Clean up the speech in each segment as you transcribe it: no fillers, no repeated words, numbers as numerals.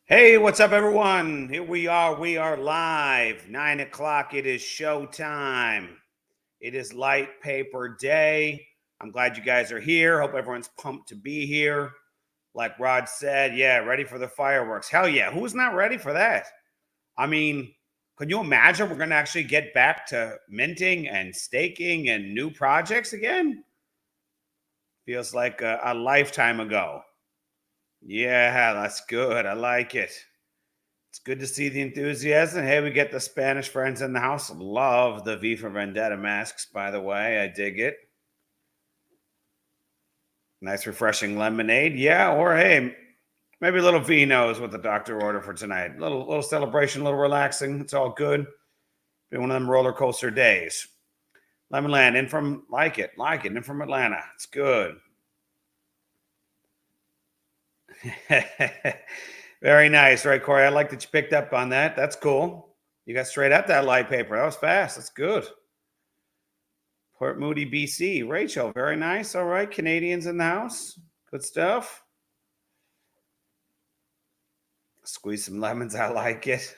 Hey, what's up, everyone? Here we are. We are live. 9 o'clock. It is show time. It is light paper day. I'm glad you guys are here. Hope everyone's pumped to be here. Like Rod said, yeah, ready for the fireworks. Hell yeah. Who's not ready for that? I mean, can you imagine we're going to actually get back to minting and staking and new projects again? Feels like a lifetime ago. Yeah, that's good. I like it. It's good to see the enthusiasm. Hey, we get the Spanish friends in the house. Love the V for Vendetta masks, by the way. I dig it. Nice, refreshing lemonade. Yeah, or hey, maybe a little Vino's what the doctor ordered for tonight. Little celebration, a little relaxing. It's all good. Be one of them roller coaster days. Lemonland, in from like it, in from Atlanta. It's good. Very nice, right, Corey? I like that you picked up on that. That's cool. You got straight up that light paper. That was fast. That's good. Port Moody, BC. Rachel, very nice. All right, Canadians in the house. Good stuff. Squeeze some lemons. I like it.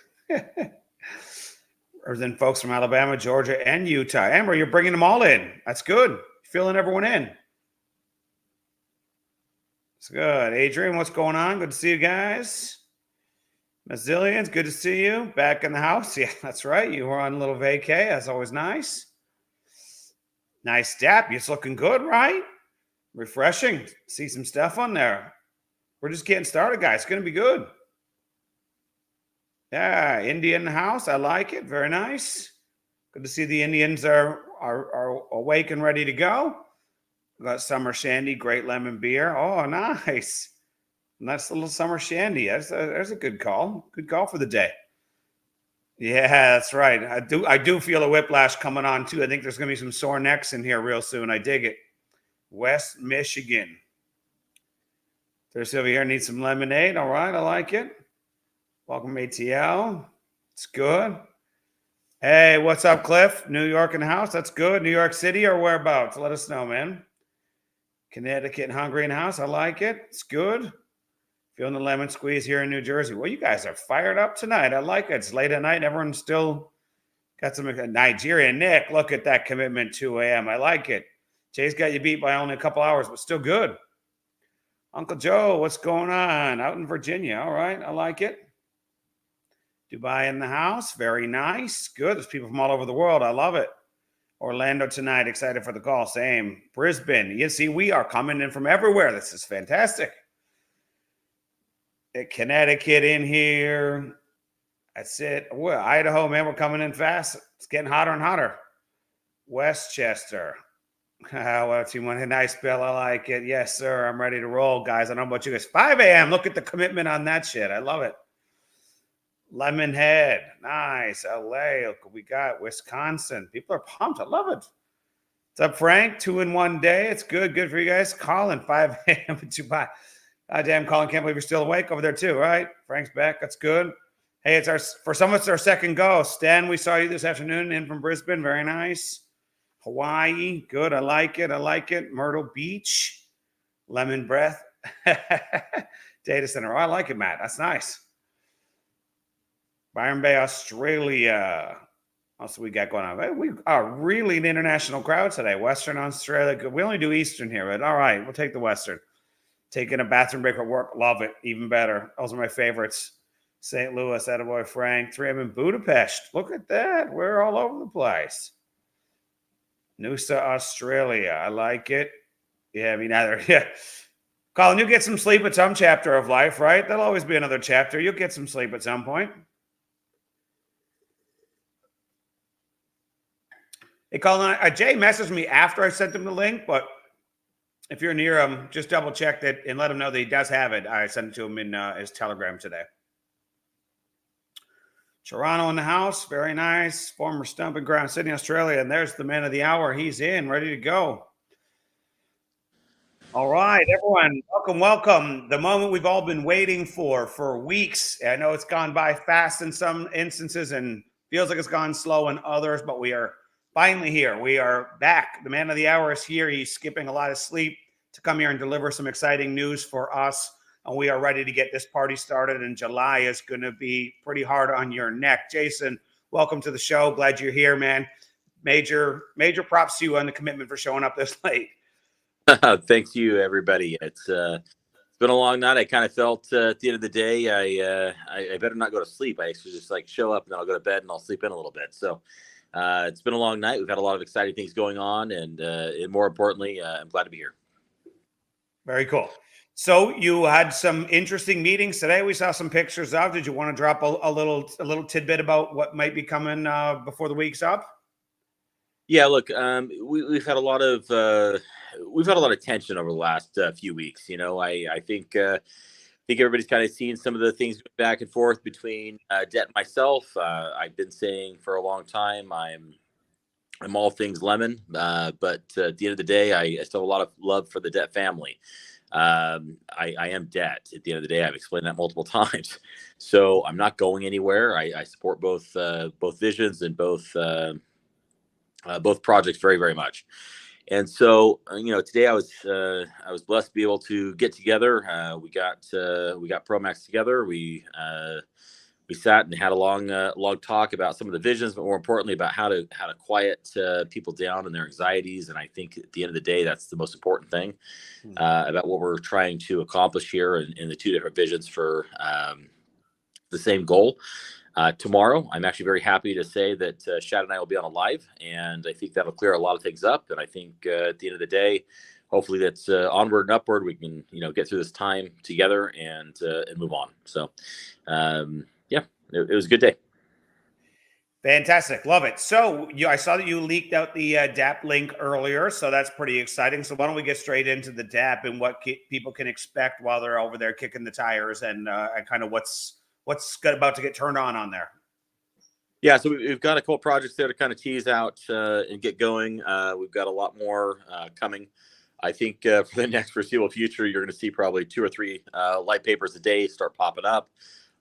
Or then folks from Alabama, Georgia, and Utah. Amber, you're bringing them all in. That's good. Filling everyone in. It's good. Adrian, what's going on? Good to see you guys. Mazzillions, good to see you. Back in the house. Yeah, that's right. You were on a little vacay. That's always nice. Nice dap. It's looking good, right? Refreshing. See some stuff on there. We're just getting started, guys. It's going to be good. Yeah, India in the house. I like it. Very nice. Good to see the Indians are awake and ready to go. We got summer shandy, great lemon beer. Oh, nice. Nice little summer shandy. There's a good call. Good call for the day. Yeah, that's right. I do feel a whiplash coming on too. I think there's going to be some sore necks in here real soon. I dig it. West Michigan. There's over here. Need some lemonade. All right, I like it. Welcome, ATL. It's good. Hey, what's up, Cliff? New York in the house. That's good. New York City or whereabouts? Let us know, man. Connecticut and Hungary in the house. I like it. It's good. Feeling the lemon squeeze here in New Jersey. Well, you guys are fired up tonight. I like it. It's late at night. Everyone's still got some Nigeria. Nick, look at that commitment, 2 a.m. I like it. Jay's got you beat by only a couple hours, but still good. Uncle Joe, what's going on? Out in Virginia. All right. I like it. Dubai in the house. Very nice. Good. There's people from all over the world. I love it. Orlando tonight. Excited for the call. Same. Brisbane. You see, we are coming in from everywhere. This is fantastic. Connecticut in here. That's it. Well, Idaho, man, we're coming in fast. It's getting hotter and hotter. Westchester. Well, you want a nice bill? I like it. Yes, sir. I'm ready to roll, guys. I don't know about you guys. 5 a.m. Look at the commitment on that shit. I love it. Lemonhead. Nice. LA. Look what we got. Wisconsin. People are pumped. I love it. What's up, Frank? 2 in 1 day. It's good. Good for you guys. Colin, 5 a.m. in Dubai. Damn, Colin, can't believe you're still awake over there too, right? Frank's back. That's good. Hey, for some of us, our second go. Stan, we saw you this afternoon in from Brisbane. Very nice. Hawaii, good. I like it. I like it. Myrtle Beach, lemon breath, data center. Oh, I like it, Matt. That's nice. Byron Bay, Australia. What else we got going on? We are really an international crowd today. Western Australia. We only do Eastern here, but all right, we'll take the Western. Taking a bathroom break at work. Love it. Even better. Those are my favorites. St. Louis, attaboy Frank. 3 a.m. in Budapest. Look at that. We're all over the place. Noosa, Australia. I like it. Yeah, me neither. Yeah. Colin, you get some sleep at some chapter of life, right? There'll always be another chapter. You'll get some sleep at some point. Hey, Colin, Jay messaged me after I sent him the link, but if you're near him, just double check that and let him know that he does have it. I sent it to him in his Telegram today. Toronto in the house. Very nice. Former Stumping Ground, Sydney, Australia. And there's the man of the hour. He's in, ready to go. All right, everyone. Welcome, welcome. The moment we've all been waiting for weeks. I know it's gone by fast in some instances and feels like it's gone slow in others, but we are finally here. We are back. The man of the hour is here. He's skipping a lot of sleep to come here and deliver some exciting news for us. and we are ready to get this party started. And July is going to be pretty hard on your neck. Jason, welcome to the show. Glad you're here, man. Major props to you on the commitment for showing up this late. Thanks to you, everybody. It's been a long night. I kind of felt at the end of the day, I better not go to sleep. I actually just like show up and then I'll go to bed and I'll sleep in a little bit. So it's been a long night. We've had a lot of exciting things going on, and more importantly, I'm glad to be here. Very cool. So you had some interesting meetings today. We saw some pictures of. Did you want to drop a little tidbit about what might be coming before the week's up? Yeah, look, we've had a lot of tension over the last few weeks. You know, I think everybody's kind of seen some of the things back and forth between Debt and myself. I've been saying for a long time I'm all things Lemon, but at the end of the day, I still have a lot of love for the Debt family. I am Debt. At the end of the day, I've explained that multiple times. So I'm not going anywhere. I support both visions and both projects very, very much. And so, today I was blessed to be able to get together. We got Promax together. We sat and had a long talk about some of the visions, but more importantly about how to quiet people down and their anxieties. And I think at the end of the day, that's the most important thing about what we're trying to accomplish here in the two different visions for the same goal. Tomorrow, I'm actually very happy to say that Shad and I will be on a live, and I think that'll clear a lot of things up. And I think at the end of the day, hopefully that's onward and upward. We can, get through this time together and move on. So, it was a good day. Fantastic. Love it. So I saw that you leaked out the DApp link earlier, so that's pretty exciting. So why don't we get straight into the DApp and what people can expect while they're over there kicking the tires and kind of what's about to get turned on there. Yeah, so we've got a couple projects there to kind of tease out and get going. We've got a lot more coming. I think for the next foreseeable future, you're going to see probably 2 or 3 light papers a day start popping up.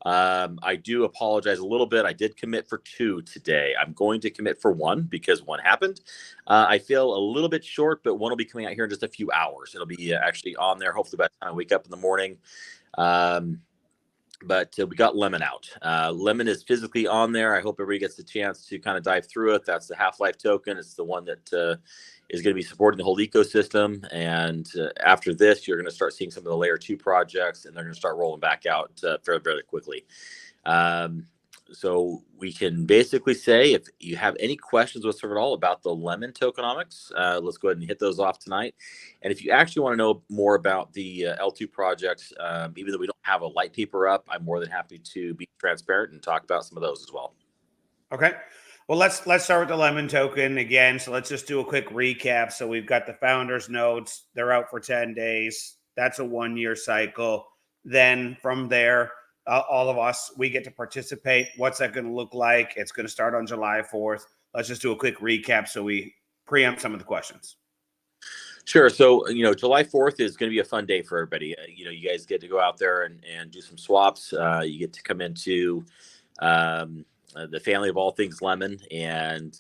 I do apologize a little bit. I did commit for 2 today. I'm going to commit for 1 because 1 happened. I feel a little bit short, but 1 will be coming out here in just a few hours. It'll be actually on there, hopefully by the time I wake up in the morning. But we got Lemon out. Lemon is physically on there. I hope everybody gets the chance to kind of dive through it. That's the Half-Life token. It's the one that is going to be supporting the whole ecosystem. And after this, you're going to start seeing some of the layer 2 projects, and they're going to start rolling back out very, very quickly. So we can basically say, if you have any questions whatsoever at all about the Lemon tokenomics, let's go ahead and hit those off tonight. And if you actually want to know more about the L2 projects, even though we don't have a light paper up, I'm more than happy to be transparent and talk about some of those as well. Okay. Well, let's start with the Lemon token again. So let's just do a quick recap. So we've got the founders nodes. They're out for 10 days. That's a 1-year cycle. Then from there, all of us, we get to participate. What's that going to look like? It's going to start on July 4th. Let's just do a quick recap so we preempt some of the questions. Sure. So, July 4th is going to be a fun day for everybody. You guys get to go out there and do some swaps. You get to come into the family of all things Lemon and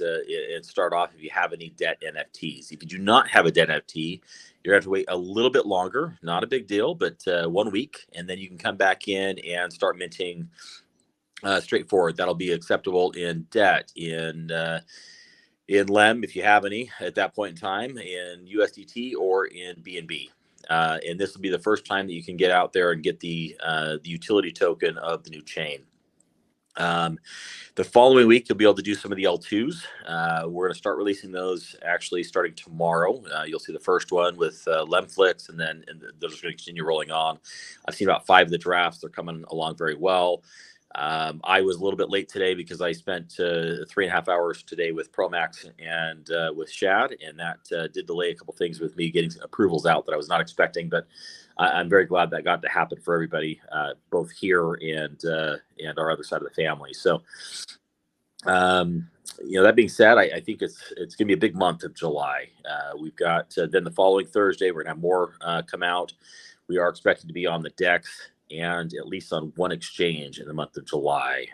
start off if you have any Debt NFTs. If you do not have a Debt NFT, you're going to have to wait a little bit longer. Not a big deal, but 1 week. And then you can come back in and start minting straightforward. That'll be acceptable in Debt, in Lem, if you have any at that point in time, in USDT or in BNB. And this will be the first time that you can get out there and get the utility token of the new chain. The following week, you'll be able to do some of the L2s. We're going to start releasing those actually starting tomorrow. You'll see the first one with Lemflix, and they're just going to continue rolling on. I've seen about 5 of the drafts. They're coming along very well. I was a little bit late today because I spent 3.5 hours today with Promax and with Shad, and that did delay a couple things with me getting approvals out that I was not expecting, but I'm very glad that got to happen for everybody, both here and our other side of the family. So, that being said, I think it's going to be a big month of July. We've got then the following Thursday, we're going to have more come out. We are expected to be on the DEX and at least on 1 exchange in the month of July.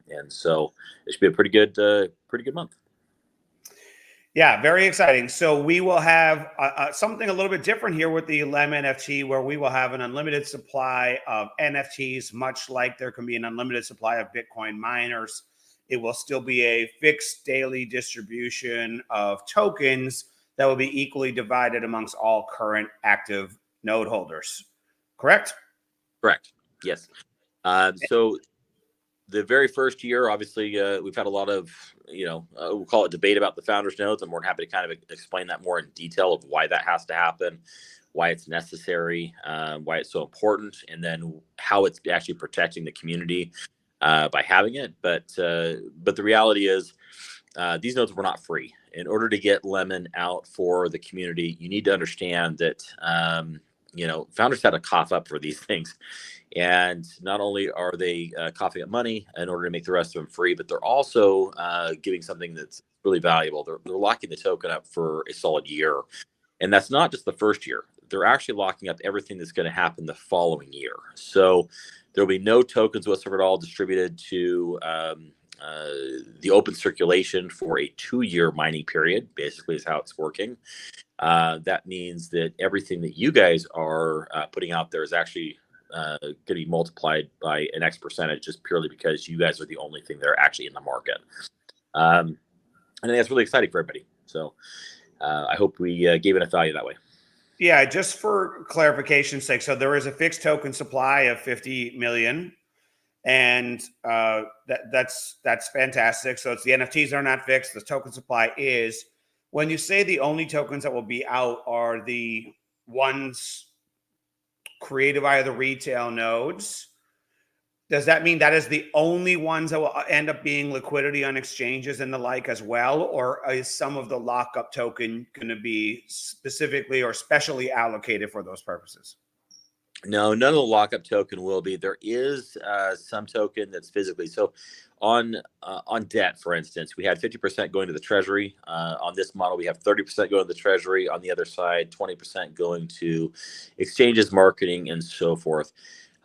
And so it should be a pretty good month. Yeah, very exciting. So we will have something a little bit different here with the LEM NFT, where we will have an unlimited supply of NFTs, much like there can be an unlimited supply of Bitcoin miners. It will still be a fixed daily distribution of tokens that will be equally divided amongst all current active node holders. Correct? Correct. Yes. So the very first year, obviously, we've had a lot of, we'll call it debate about the founders nodes. I'm more than happy to kind of explain that more in detail of why that has to happen, why it's necessary, why it's so important, and then how it's actually protecting the community by having it. But the reality is, these nodes were not free. In order to get Lemon out for the community, you need to understand that founders had to cough up for these things. And not only are they coughing up money in order to make the rest of them free, but they're also giving something that's really valuable. They're locking the token up for a solid year. And that's not just the first year. They're actually locking up everything that's going to happen the following year. So there'll be no tokens whatsoever at all distributed to the open circulation for a 2-year mining period, basically is how it's working. That means that everything that you guys are putting out there is actually going to be multiplied by an X percentage, just purely because you guys are the only thing that are actually in the market. I think that's really exciting for everybody. So I hope we gave enough value that way. Yeah, just for clarification's sake, so there is a fixed token supply of 50 million, and that's fantastic. So it's the NFTs are not fixed; the token supply is. When you say the only tokens that will be out are the ones created via the retail nodes, does that mean that is the only ones that will end up being liquidity on exchanges and the like as well? Or is some of the lockup token going to be specifically or specially allocated for those purposes? No, none of the lockup token will be. There is some token that's physically. So on debt, for instance, we had 50% going to the treasury. On this model, we have 30% going to the treasury. On the other side, 20% going to exchanges, marketing, and so forth.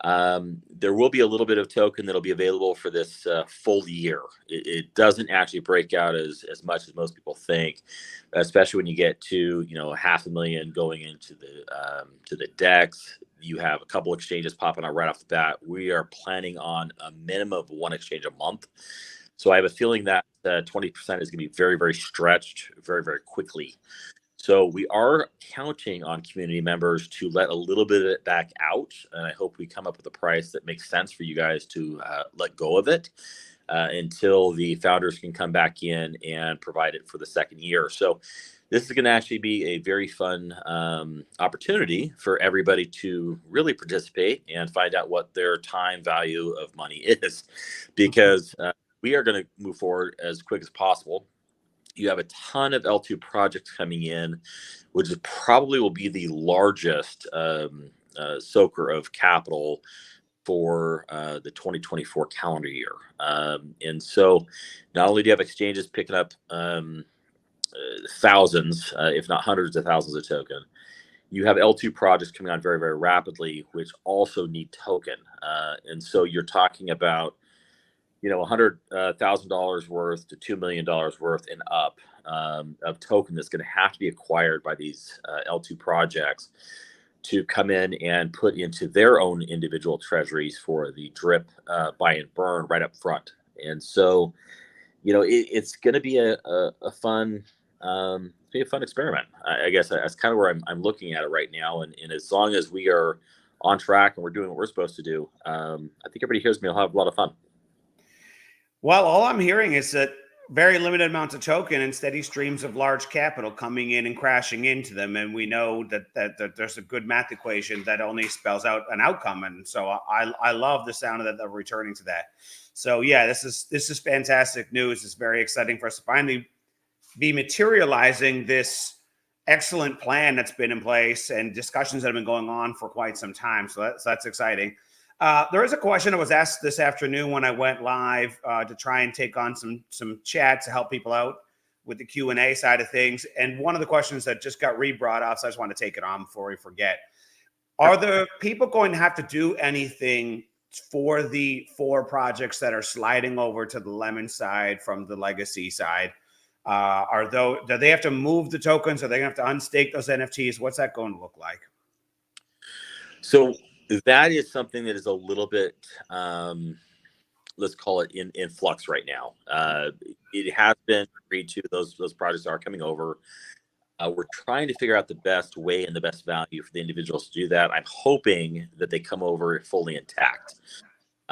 There will be a little bit of token that'll be available for this full year. It doesn't actually break out as much as most people think, especially when you get to 500,000 going into the DEX. You have a couple exchanges popping out right off the bat. We are planning on a minimum of one exchange a month. So I have a feeling that 20% is going to be very, very stretched very, very quickly. So we are counting on community members to let a little bit of it back out. And I hope we come up with a price that makes sense for you guys to let go of it until the founders can come back in and provide it for the second year. So this is going to actually be a very fun opportunity for everybody to really participate and find out what their time value of money is, because we are going to move forward as quick as possible. You have a ton of L2 projects coming in, which is probably will be the largest soaker of capital for the 2024 calendar year. And so not only do you have exchanges picking up thousands, if not hundreds of thousands of token, you have L2 projects coming on very, very rapidly, which also need token. And so you're talking about $100,000 worth to $2 million worth and up of token that's going to have to be acquired by these L2 projects to come in and put into their own individual treasuries for the drip, buy and burn right up front. And so, it's going to be a fun, experiment. I guess that's kind of where I'm looking at it right now. And as long as we are on track and we're doing what we're supposed to do, I think everybody hears me will have a lot of fun. Well, all I'm hearing is that very limited amounts of token and steady streams of large capital coming in and crashing into them. And we know that there's a good math equation that only spells out an outcome. And so I love the sound of that, of returning to that. So yeah, this is fantastic news. It's very exciting for us to finally be materializing this excellent plan that's been in place and discussions that have been going on for quite some time. So that's exciting. There is a question that was asked this afternoon when I went live to try and take on some chat to help people out with the Q&A side of things. And one of the questions that just got re-brought up, so I just want to take it on before we forget. Are the people going to have to do anything for the 4 projects that are sliding over to the Lemon side from the legacy side? Do they have to move the tokens? Are they going to have to unstake those NFTs? What's that going to look like? So that is something that is a little bit, let's call it in flux right now. It has been agreed to; those projects are coming over. We're trying to figure out the best way and the best value for the individuals to do that. I'm hoping that they come over fully intact.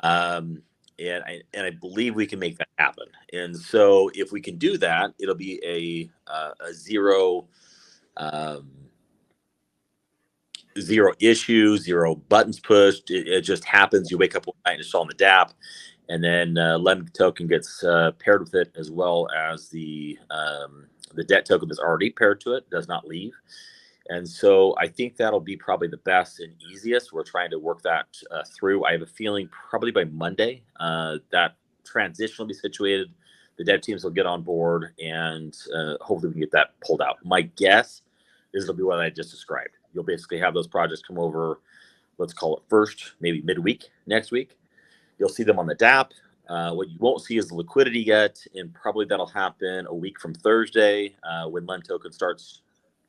And I believe we can make that happen. And so if we can do that, it'll be a zero zero issue, zero buttons pushed. It just happens. You wake up one night and it's all in the DApp, and then Lem token gets paired with it, as well as the debt token that's already paired to it does not leave. And so I think that'll be probably the best and easiest. We're trying to work that through. I have a feeling probably by Monday that transition will be situated. The dev teams will get on board, and hopefully we can get that pulled out. My guess is it'll be what I just described. You'll basically have those projects come over, let's call it first, maybe midweek next week. You'll see them on the DApp. What you won't see is the liquidity yet, and probably that'll happen a week from Thursday when Lem token starts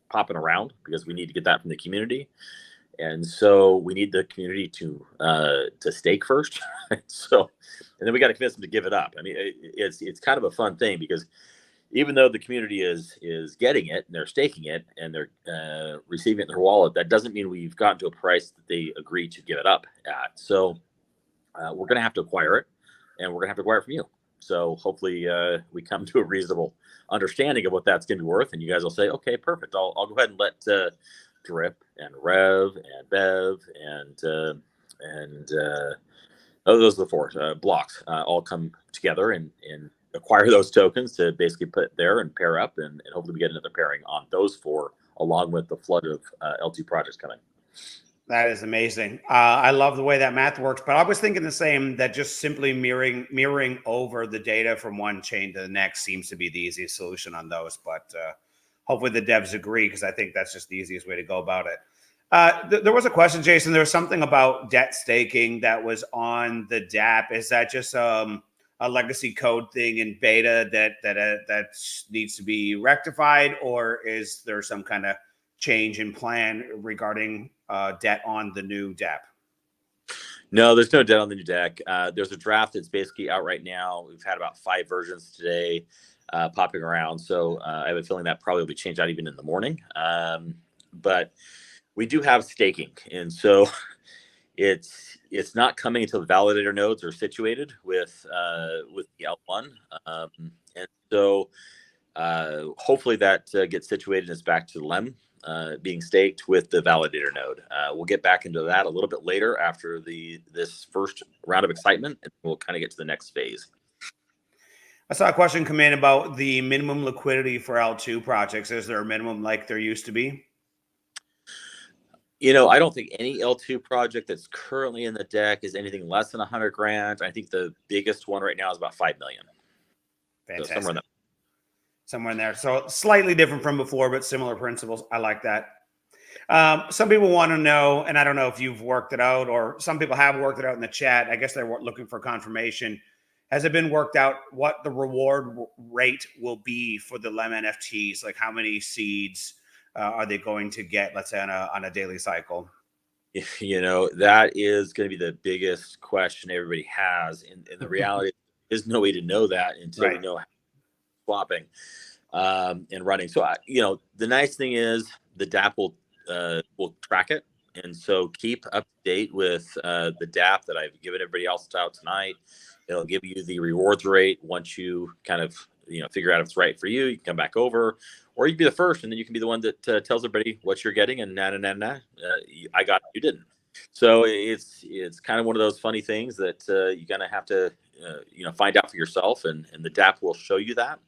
popping around, because we need to get that from the community. And so we need the community to stake first. So, and then we got to convince them to give it up. I mean, it's kind of a fun thing, because even though the community is getting it and they're staking it and they're receiving it in their wallet, that doesn't mean we've gotten to a price that they agree to give it up at. So we're going to have to acquire it, and we're going to have to acquire it from you. So hopefully we come to a reasonable understanding of what that's going to be worth, and you guys will say, okay, perfect. I'll go ahead and let Drip and Rev and Bev and those are the four blocks all come together and acquire those tokens to basically put there and pair up, and hopefully we get another pairing on those four, along with the flood of L2 projects coming. That is amazing. I love the way that math works, but I was thinking the same, that just simply mirroring over the data from one chain to the next seems to be the easiest solution on those. But hopefully the devs agree, because I think that's just the easiest way to go about it. There was a question, Jason. There was something about debt staking that was on the DApp. Is that just a legacy code thing in beta that needs to be rectified, or is there some kind of change in plan regarding debt on the new DApp? No, there's no debt on the new deck. There's a draft that's basically out right now. We've had about 5 versions today popping around. So I have a feeling that probably will be changed out even in the morning. But we do have staking. And so it's not coming until the validator nodes are situated with the L1. And so hopefully that gets situated and it's back to Lem being staked with the validator node. We'll get back into that a little bit later after this first round of excitement, and we'll kind of get to the next phase. I saw a question come in about the minimum liquidity for L2 projects. Is there a minimum like there used to be? You know, I don't think any L2 project that's currently in the deck is anything less than 100 grand. I think the biggest one right now is about 5 million. Fantastic. So somewhere in there. So slightly different from before, but similar principles. I like that. Some people want to know, and I don't know if you've worked it out, or some people have worked it out in the chat. I guess they're looking for confirmation. Has it been worked out what the reward rate will be for the Lem NFTs? Like, how many seeds are they going to get, let's say, on a daily cycle? You know, that is going to be the biggest question everybody has. And the reality is no way to know that until we know how swapping and running. So, you know, the nice thing is the DApp will track it. And so keep up to date with the DApp that I've given everybody else out tonight. It'll give you the rewards rate. Once you kind of, you know, figure out if it's right for you, you can come back over, or you can be the first, and then you can be the one that tells everybody what you're getting, and I got it, you didn't. So it's kind of one of those funny things that you're gonna have to you know, find out for yourself, and the DApp will show you that,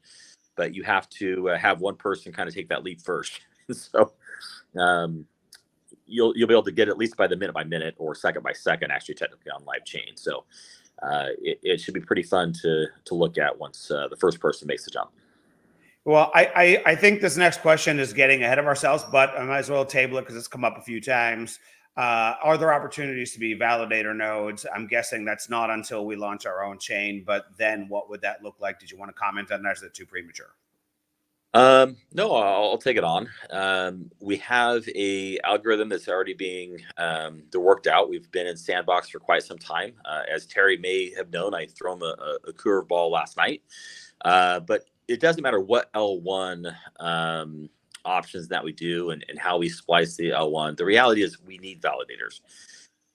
but you have to have one person kind of take that leap first. So you'll be able to get at least by the minute by minute or second by second, actually technically on live chain. So it should be pretty fun to look at once the first person makes the jump. Well, I think this next question is getting ahead of ourselves, but I might as well table it because it's come up a few times. Are there opportunities to be validator nodes? I'm guessing that's not until we launch our own chain, but then what would that look like? Did you want to comment on that? Or is it too premature? No, I'll take it on. We have a algorithm that's already being worked out. We've been in Sandbox for quite some time. As Terry may have known, I threw him a curveball last night. But it doesn't matter what L1 options that we do and how we splice the L1. The reality is we need validators.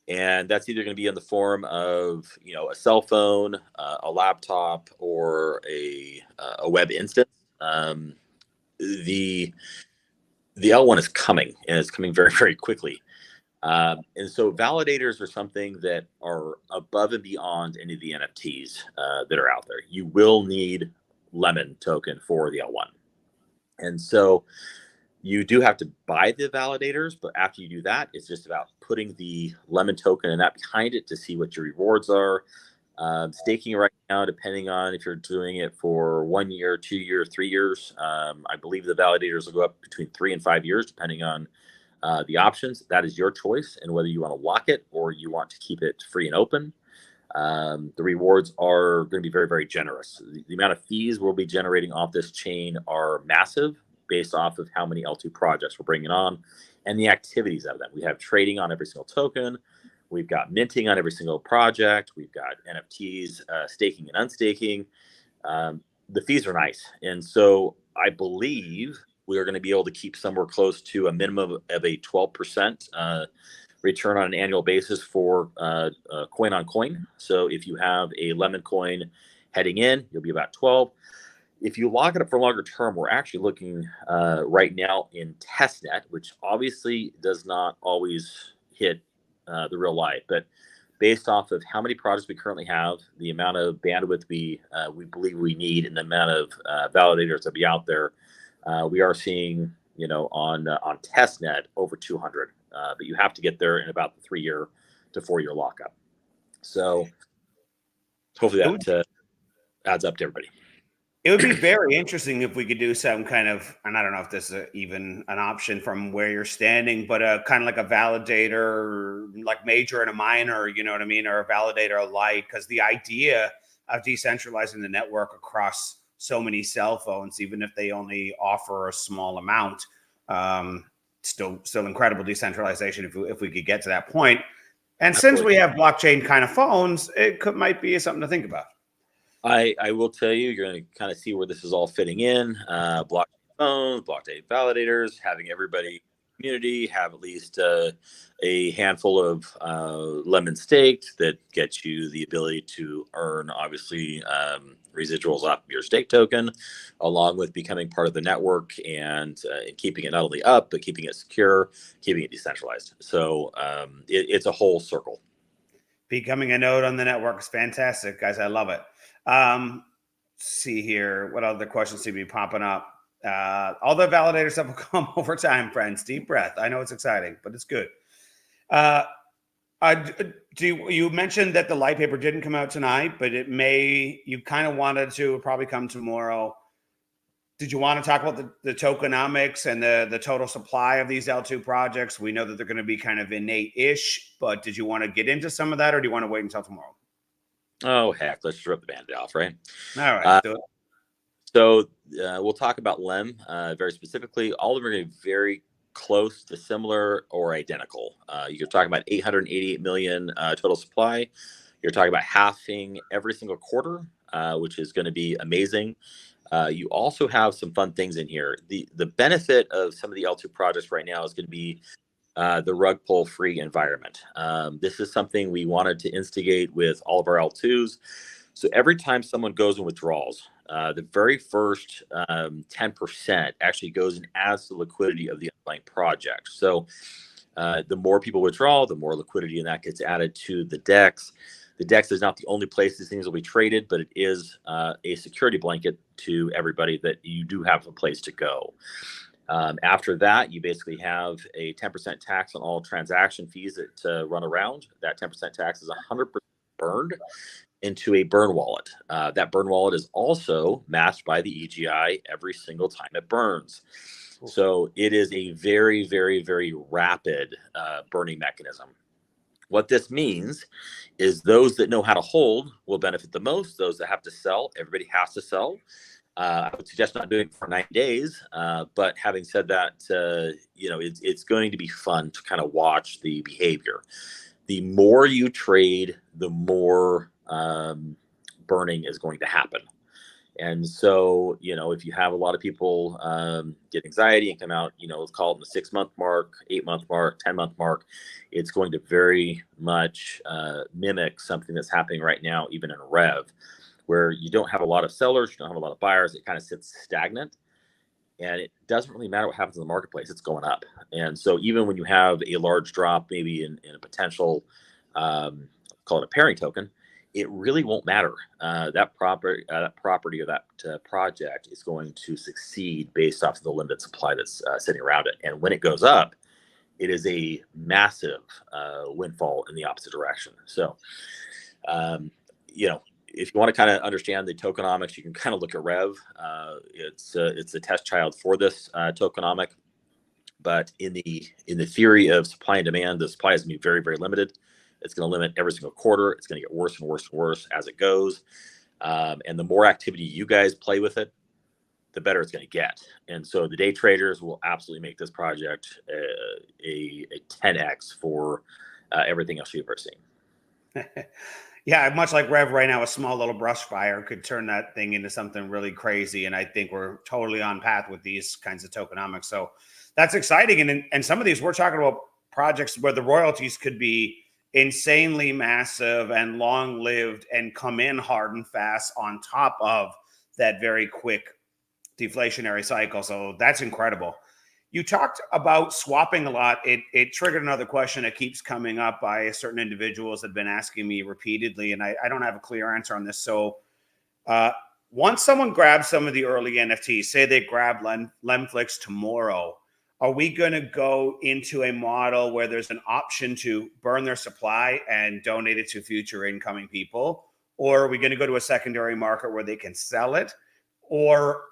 And that's either going to be in the form of, a cell phone, a laptop, or a web instance. The L1 is coming, and it's coming very, very quickly. And so validators are something that are above and beyond any of the NFTs that are out there. You will need Lemon token for the L1. And so you do have to buy the validators, but after you do that, it's just about putting the Lemon token and that behind it to see what your rewards are. Staking right now, depending on if you're doing it for 1 year, 2 years, 3 years, I believe the validators will go up between 3 and 5 years, depending on the options. That is your choice, and whether you want to lock it or you want to keep it free and open. The rewards are going to be very, very generous. The amount of fees we'll be generating off this chain are massive, based off of how many L2 projects we're bringing on and the activities of them. We have trading on every single token. We've got minting on every single project. We've got NFTs, staking and unstaking. The fees are nice. And so I believe we are going to be able to keep somewhere close to a minimum of a 12% return on an annual basis for coin on coin. So if you have a Lemon coin heading in, you'll be about 12. If you lock it up for longer term, we're actually looking right now in testnet, which obviously does not always hit the real life, but based off of how many projects we currently have, the amount of bandwidth we believe we need, and the amount of validators that be out there, we are seeing on testnet over 200. But you have to get there in about the 3 to 4 year lockup. So hopefully that adds up to everybody. It would be very interesting if we could do some kind of, and I don't know if this is even an option from where you're standing, but a kind of like a validator, like major and a minor, you know what I mean? Or a validator alike, because the idea of decentralizing the network across so many cell phones, even if they only offer a small amount, still incredible decentralization if we could get to that point. And since we have blockchain kind of phones, might be something to think about. I will tell you, you're going to kind of see where this is all fitting in. Blockchain phones, blockchain validators, having everybody community have at least a handful of Lemon staked that gets you the ability to earn, obviously, residuals off of your stake token, along with becoming part of the network and keeping it not only up, but keeping it secure, keeping it decentralized. So it's a whole circle. Becoming a node on the network is fantastic, guys. I love it. See here. What other questions seem to be popping up? All the validator stuff will come over time, friends. Deep breath. I know it's exciting, but it's good. You mentioned that the light paper didn't come out tonight, but you kind of wanted to probably come tomorrow. Did you want to talk about the tokenomics and the total supply of these L2 projects? We know that they're going to be kind of innate-ish, but did you want to get into some of that, or do you want to wait until tomorrow? Oh, heck, let's just rip the band off, right? All right, do it. So we'll talk about LEM very specifically. All of them are going to be very close to similar or identical. You're talking about 888 million total supply. You're talking about halving every single quarter, which is going to be amazing. You also have some fun things in here. The benefit of some of the L2 projects right now is going to be the rug pull free environment. This is something we wanted to instigate with all of our L2s. So every time someone goes and withdraws, the very first 10% actually goes and adds to the liquidity of the underlying project. So the more people withdraw, the more liquidity, and that gets added to the DEX. The DEX is not the only place these things will be traded, but it is a security blanket to everybody that you do have a place to go. After that, you basically have a 10% tax on all transaction fees that run around. That 10% tax is 100% burned into a burn wallet. That burn wallet is also matched by the EGI every single time it burns. Cool. So it is a very, very, very rapid burning mechanism. What this means is those that know how to hold will benefit the most. Those that have to sell, everybody has to sell. I would suggest not doing it for 90 days. But having said that, it's going to be fun to kind of watch the behavior. The more you trade, the more burning is going to happen. And so, if you have a lot of people get anxiety and come out, let's call it the 6-month mark, 8-month mark, 10-month mark, it's going to very much mimic something that's happening right now, even in Rev, where you don't have a lot of sellers, you don't have a lot of buyers. It kind of sits stagnant, and it doesn't really matter what happens in the marketplace. It's going up. And so even when you have a large drop, maybe in a potential, call it a pairing token, it really won't matter. That property or that project is going to succeed based off of the limited supply that's sitting around it. And when it goes up, it is a massive windfall in the opposite direction. So, if you want to kind of understand the tokenomics, you can kind of look at Rev. It's a test child for this tokenomic. But in the theory of supply and demand, the supply is going to be very, very limited. It's going to limit every single quarter. It's going to get worse and worse and worse as it goes. And the more activity you guys play with it, the better it's going to get. And so the day traders will absolutely make this project a 10x for everything else you've ever seen. Yeah, much like Rev right now, a small little brush fire could turn that thing into something really crazy. And I think we're totally on path with these kinds of tokenomics. So that's exciting. And some of these, we're talking about projects where the royalties could be insanely massive and long-lived and come in hard and fast on top of that very quick deflationary cycle. So that's incredible. You talked about swapping a lot. It triggered another question that keeps coming up by certain individuals that have been asking me repeatedly, and I don't have a clear answer on this. So once someone grabs some of the early NFTs, say they grab Lemflix tomorrow, are we going to go into a model where there's an option to burn their supply and donate it to future incoming people? Or are we going to go to a secondary market where they can sell it? Or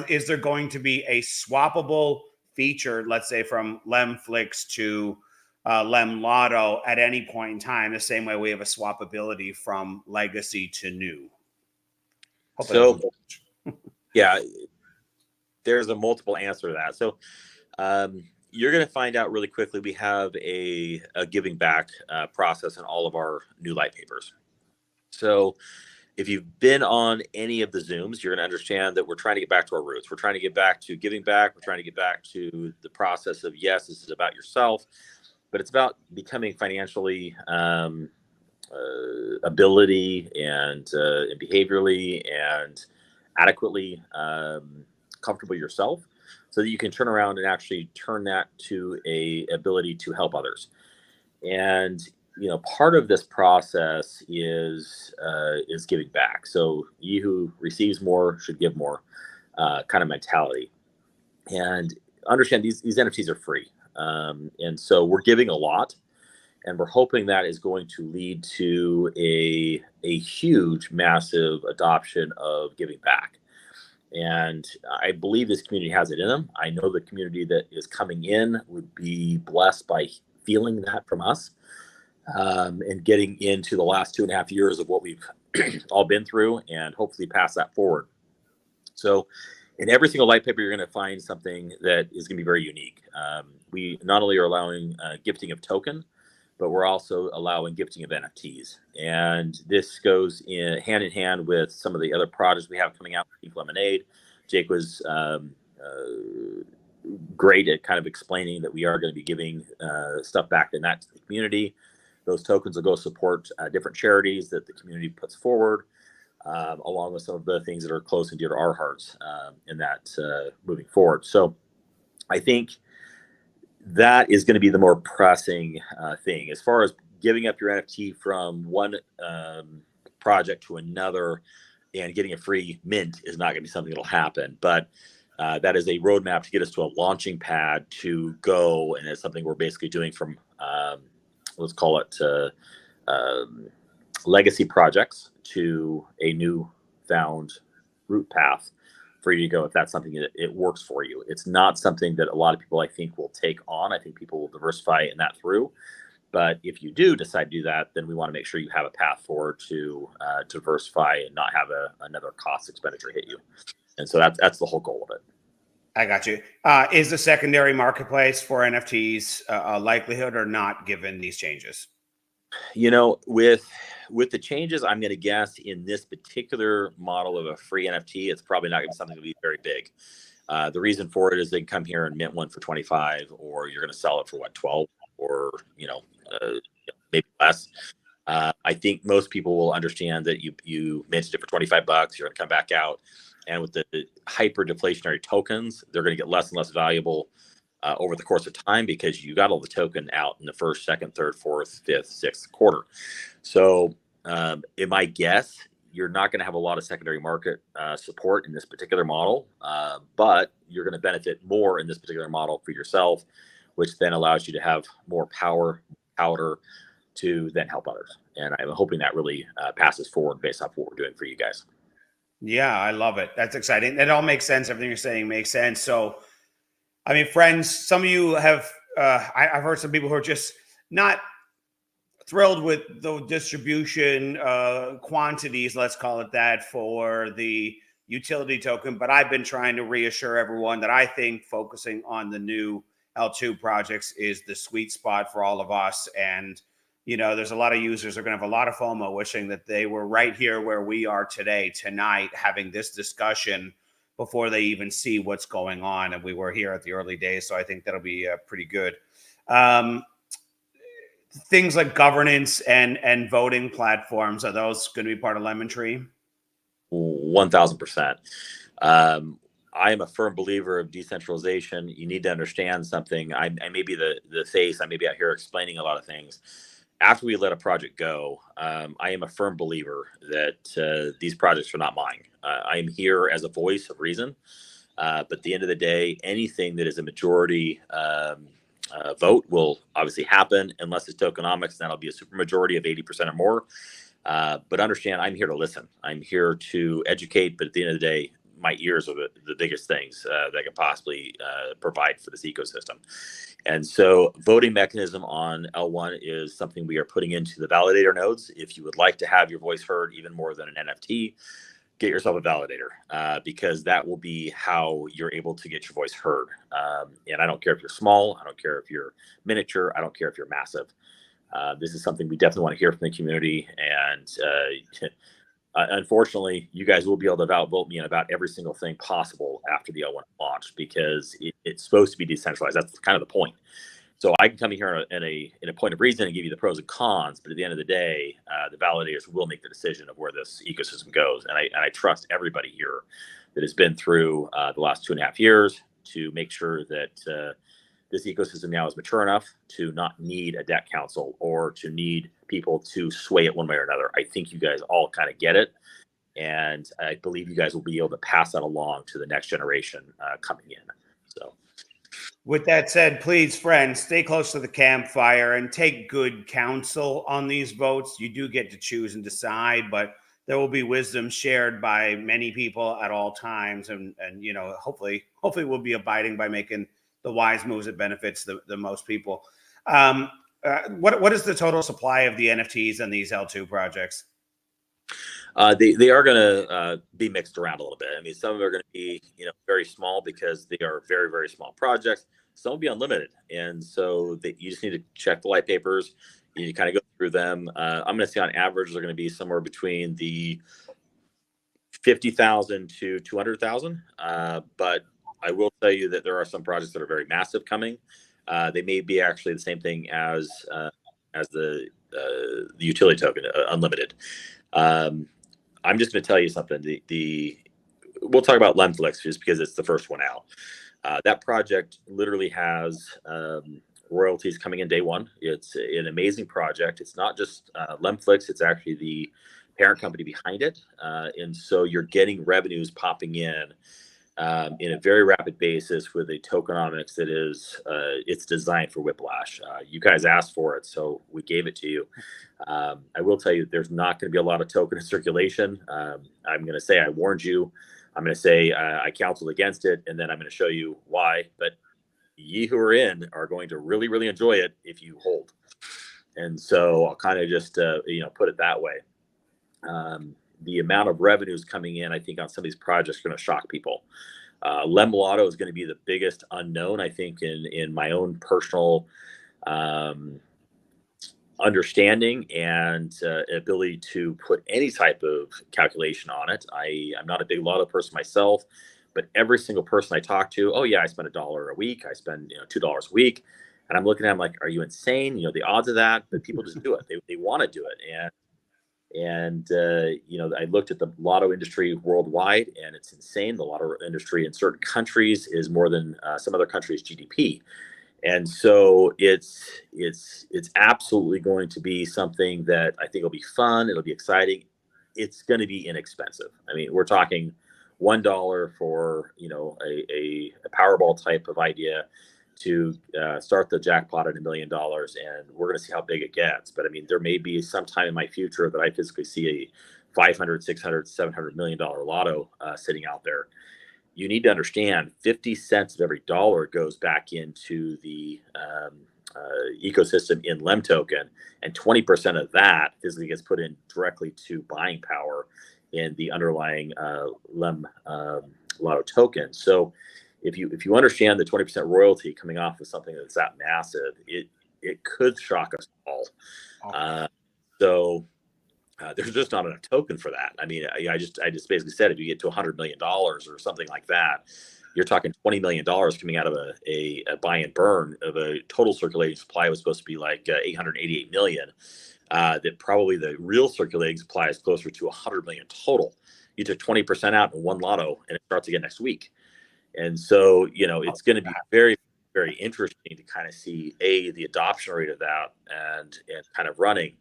is there going to be a swappable feature, let's say from Lemflix to Lem Lotto at any point in time, the same way we have a swappability from legacy to new? Yeah, there's a multiple answer to that. So you're going to find out really quickly. We have a giving back process in all of our new light papers. So if you've been on any of the Zooms, you're going to understand that we're trying to get back to our roots. We're trying to get back to giving back. We're trying to get back to the process of, yes, this is about yourself, but it's about becoming financially ability and behaviorally and adequately comfortable yourself, so that you can turn around and actually turn that to a ability to help others. And part of this process is giving back. So he who receives more should give more, kind of mentality. And understand these NFTs are free, and so we're giving a lot, and we're hoping that is going to lead to a huge, massive adoption of giving back. And I believe this community has it in them. I know the community that is coming in would be blessed by feeling that from us, and getting into the last 2.5 years of what we've all been through, and hopefully pass that forward. So in every single light paper, you're going to find something that is going to be very unique. We not only are allowing gifting of token, but we're also allowing gifting of NFTs. And this goes hand in hand with some of the other projects we have coming out. Pink Lemonade. Jake was great at kind of explaining that we are going to be giving stuff back in that to the community. Those tokens will go support different charities that the community puts forward, along with some of the things that are close and dear to our hearts in that moving forward. So I think that is going to be the more pressing thing. As far as giving up your NFT from one project to another and getting a free mint is not going to be something that'll happen. But that is a roadmap to get us to a launching pad to go. And it's something we're basically doing from, let's call it legacy projects to a new found route path for you to go, if that's something that it works for you. It's not something that a lot of people, I think, will take on. I think people will diversify in that through. But if you do decide to do that, then we want to make sure you have a path forward to diversify and not have another cost expenditure hit you. And so that's the whole goal of it. I got you. Is the secondary marketplace for NFTs a likelihood or not, given these changes? You know, with the changes, I'm going to guess in this particular model of a free NFT, it's probably not going to be something that will be very big. The reason for it is they can come here and mint one for 25, or you're going to sell it for what, 12, or maybe less. I think most people will understand that you minted it for 25 bucks, you're going to come back out, and with the hyper deflationary tokens, they're going to get less and less valuable over the course of time because you got all the token out in the first, second, third, fourth, fifth, sixth quarter. So, in my guess, you're not going to have a lot of secondary market support in this particular model, but you're going to benefit more in this particular model for yourself, which then allows you to have more powder to then help others. And I'm hoping that really passes forward based off what we're doing for you guys. Yeah, I love it. That's exciting. It all makes sense. Everything you're saying makes sense. So, I mean, friends, some of you have, I've heard some people who are just not thrilled with the distribution quantities, let's call it that, for the utility token. But I've been trying to reassure everyone that I think focusing on the new L2 projects is the sweet spot for all of us. And, there's a lot of users who are going to have a lot of FOMO wishing that they were right here where we are today, tonight, having this discussion before they even see what's going on. And we were here at the early days. So I think that'll be pretty good. Things like governance and voting platforms, are those going to be part of Lemon Tree? 1000%. I am a firm believer of decentralization. You need to understand something. I may be the face. I may be out here explaining a lot of things. After we let a project go, I am a firm believer that these projects are not mine. I am here as a voice of reason. But at the end of the day, anything that is a majority vote will obviously happen unless it's tokenomics. That'll be a supermajority of 80% or more. But understand, I'm here to listen. I'm here to educate. But at the end of the day, my ears are the biggest things that I could possibly provide for this ecosystem. And so voting mechanism on L1 is something we are putting into the validator nodes. If you would like to have your voice heard even more than an NFT, get yourself a validator because that will be how you're able to get your voice heard. And I don't care if you're small. I don't care if you're miniature. I don't care if you're massive. This is something we definitely want to hear from the community. And unfortunately, you guys will be able to outvote me on about every single thing possible after the L1 launch because it's supposed to be decentralized. That's kind of the point. So I can come in here in a point of reason and give you the pros and cons, but at the end of the day, the validators will make the decision of where this ecosystem goes. And I trust everybody here that has been through the last 2.5 years to make sure that this ecosystem now is mature enough to not need a debt council or to need people to sway it one way or another. I think you guys all kind of get it. And I believe you guys will be able to pass that along to the next generation coming in. So. With that said, please, friends, stay close to the campfire and take good counsel on these votes. You do get to choose and decide, but there will be wisdom shared by many people at all times. And hopefully we'll be abiding by making the wise moves that benefits the most people. What is the total supply of the NFTs on these L2 projects? They are going to be mixed around a little bit. I mean, some of them are going to be very small because they are very, very small projects. Some will be unlimited, and so you just need to check the white papers. You need to kind of go through them. I'm going to say on average they're going to be somewhere between the 50,000 to 200,000. But I will tell you that there are some projects that are very massive coming. They may be actually the same thing as the utility token, unlimited. I'm just going to tell you something. We'll talk about Lemflix just because it's the first one out. That project literally has royalties coming in day one. It's an amazing project. It's not just Lemflix. It's actually the parent company behind it. And so you're getting revenues popping in a very rapid basis with a tokenomics that is it's designed for whiplash. You guys asked for it, so we gave it to you. I will tell you there's not going to be a lot of token in circulation. I'm going to say I warned you. I'm going to say I counseled against it, and then I'm going to show you why. But ye who are in are going to really, really enjoy it if you hold. And so I'll kind of just put it that way. the amount of revenues coming in, I think, on some of these projects are going to shock people. Lem Lotto is going to be the biggest unknown, I think, in my own personal understanding and ability to put any type of calculation on it. I'm not a big lotto person myself, but every single person I talk to, oh yeah, I spend $1 a week, I spend $2 a week, and I'm looking at them like, are you insane? The odds of that, but people just do it. They want to do it, and I looked at the lotto industry worldwide, and it's insane. The lotto industry in certain countries is more than some other countries' GDP. And so it's absolutely going to be something that I think will be fun. It'll be exciting. It's going to be inexpensive. I mean, we're talking $1 for a Powerball type of idea to start the jackpot at $1 million, and we're going to see how big it gets. But I mean, there may be some time in my future that I physically see a $500, $600, $700 million lotto sitting out there. You need to understand 50 cents of every dollar goes back into the ecosystem in Lem token, and 20% of that physically gets put in directly to buying power in the underlying Lem Lotto token. So if you understand the 20% royalty coming off of something that's that massive, it could shock us all. So there's just not enough token for that. I mean, I just basically said if you get to $100 million or something like that, you're talking $20 million coming out of a buy and burn of a total circulating supply was supposed to be like 888 million. That probably the real circulating supply is closer to 100 million total. You took 20% out in one lotto, and it starts again next week. And so, it's going to be very, very interesting to kind of see the adoption rate of that and kind of running.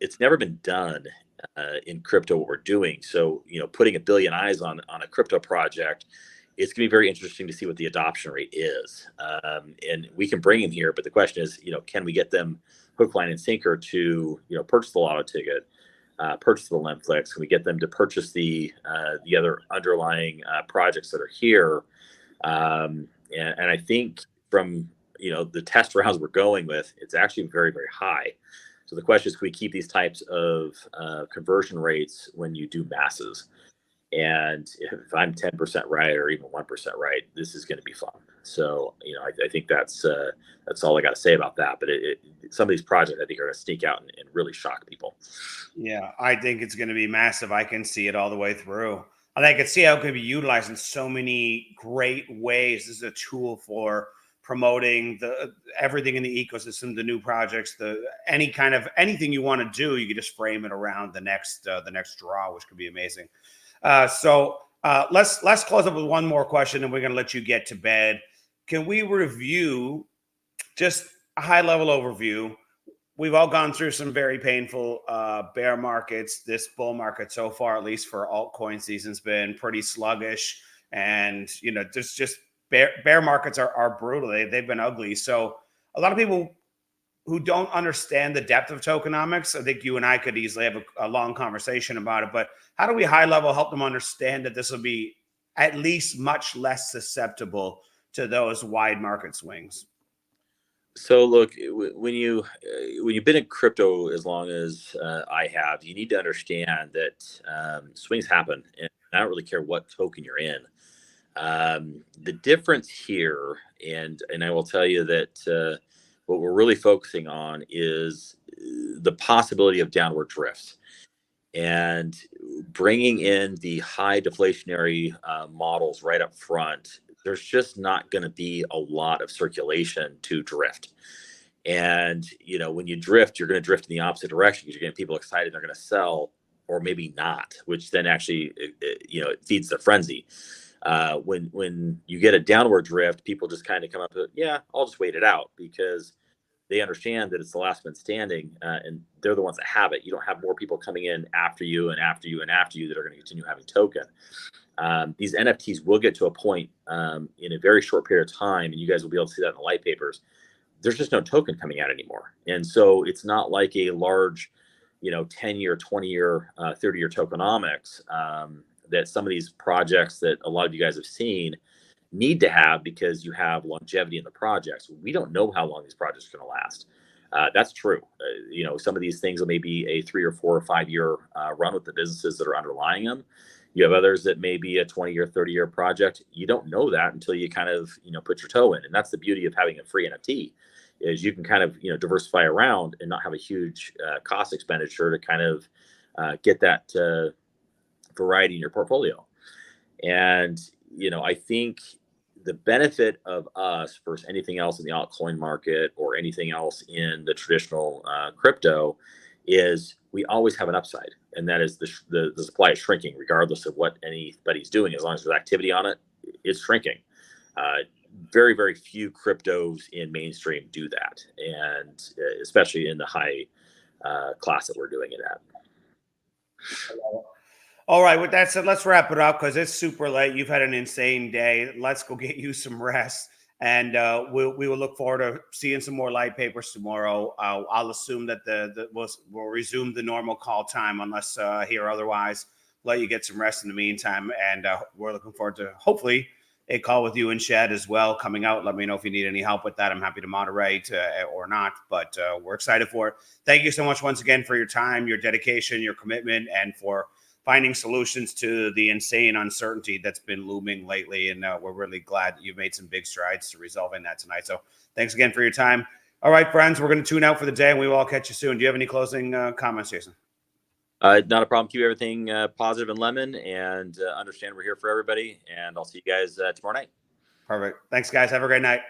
It's never been done in crypto what we're doing. So, putting a billion eyes on a crypto project, it's going to be very interesting to see what the adoption rate is. And we can bring them here, but the question is, can we get them hook, line, and sinker to, purchase the lotto ticket, purchase the Lemflix? Can we get them to purchase the other underlying projects that are here? And I think from, the test rounds we're going with, it's actually very, very high. So the question is, can we keep these types of conversion rates when you do masses? And if I'm 10% right or even 1% right, this is going to be fun. So, I think that's all I got to say about that. But some of these projects, I think, are going to sneak out and really shock people. Yeah, I think it's going to be massive. I can see it all the way through. And I can see how it could be utilized in so many great ways. This is a tool for promoting everything in the ecosystem, the new projects, anything you want to do. You can just frame it around the next draw, which could be amazing. So let's close up with one more question, and we're going to let you get to bed. Can we review just a high level overview? We've all gone through some very painful bear markets. This bull market so far, at least for altcoin season, has been pretty sluggish. And, just bear markets are brutal. They've been ugly. So a lot of people who don't understand the depth of tokenomics, I think you and I could easily have a long conversation about it. But how do we high level help them understand that this will be at least much less susceptible to those wide market swings? So look, when you've been in crypto as long as I have, you need to understand that swings happen, and I don't really care what token you're in. The difference here, and I will tell you that what we're really focusing on is the possibility of downward drifts, and bringing in the high deflationary models right up front. There's just not going to be a lot of circulation to drift. And, when you drift, you're going to drift in the opposite direction because you're getting people excited they're going to sell, or maybe not, which then actually, it feeds the frenzy. When you get a downward drift, people just kind of come up with, yeah, I'll just wait it out, because they understand that it's the last man standing, and they're the ones that have it. You don't have more people coming in after you and after you and after you that are going to continue having token. These NFTs will get to a point in a very short period of time, and you guys will be able to see that in the light papers. There's just no token coming out anymore. And so it's not like a large, 10-year, 20-year, 30-year tokenomics that some of these projects that a lot of you guys have seen need to have, because you have longevity in the projects. We don't know how long these projects are going to last. That's true. Some of these things will maybe a 3 or 4 or 5 year run with the businesses that are underlying them. You have others that may be a 20 or 30-year project. You don't know that until you kind of, put your toe in. And that's the beauty of having a free NFT, is you can kind of, diversify around and not have a huge cost expenditure to kind of get that variety in your portfolio. And, I think the benefit of us versus anything else in the altcoin market or anything else in the traditional crypto is we always have an upside. And that is the supply is shrinking regardless of what anybody's doing. As long as there's activity on it, it's shrinking. Very, very few cryptos in mainstream do that. And especially in the high class that we're doing it at. All right, with that said, let's wrap it up because it's super late. You've had an insane day. Let's go get you some rest. And we will look forward to seeing some more light papers tomorrow. I'll assume that we'll resume the normal call time unless hear otherwise. Let you get some rest in the meantime. And we're looking forward to hopefully a call with you and Shed as well coming out. Let me know if you need any help with that. I'm happy to moderate or not, but we're excited for it. Thank you so much once again for your time, your dedication, your commitment, and for finding solutions to the insane uncertainty that's been looming lately. And we're really glad that you've made some big strides to resolving that tonight. So thanks again for your time. All right, friends, we're going to tune out for the day and we will all catch you soon. Do you have any closing comments, Jason? Not a problem. Keep everything positive and lemon, and understand we're here for everybody. And I'll see you guys tomorrow night. Perfect. Thanks, guys. Have a great night.